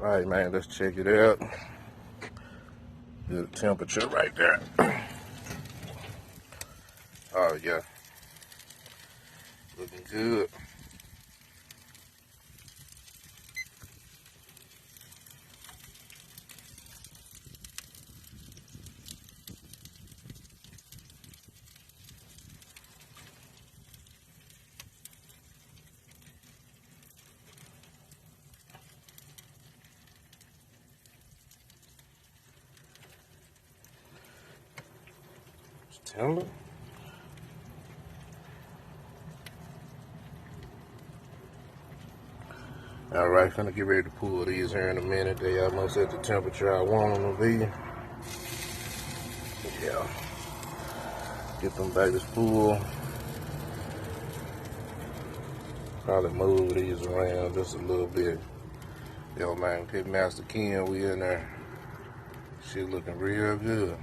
Alright, man, let's check it out. Good temperature right there. Oh, yeah. Looking good. It's tender. Alright, gonna get ready to pull these here in a minute. They almost at the temperature I want them to be. Yeah. Get them babies full. Probably move these around just a little bit. Yo, man, Pitmaster Ken, we in there. Shit looking real good.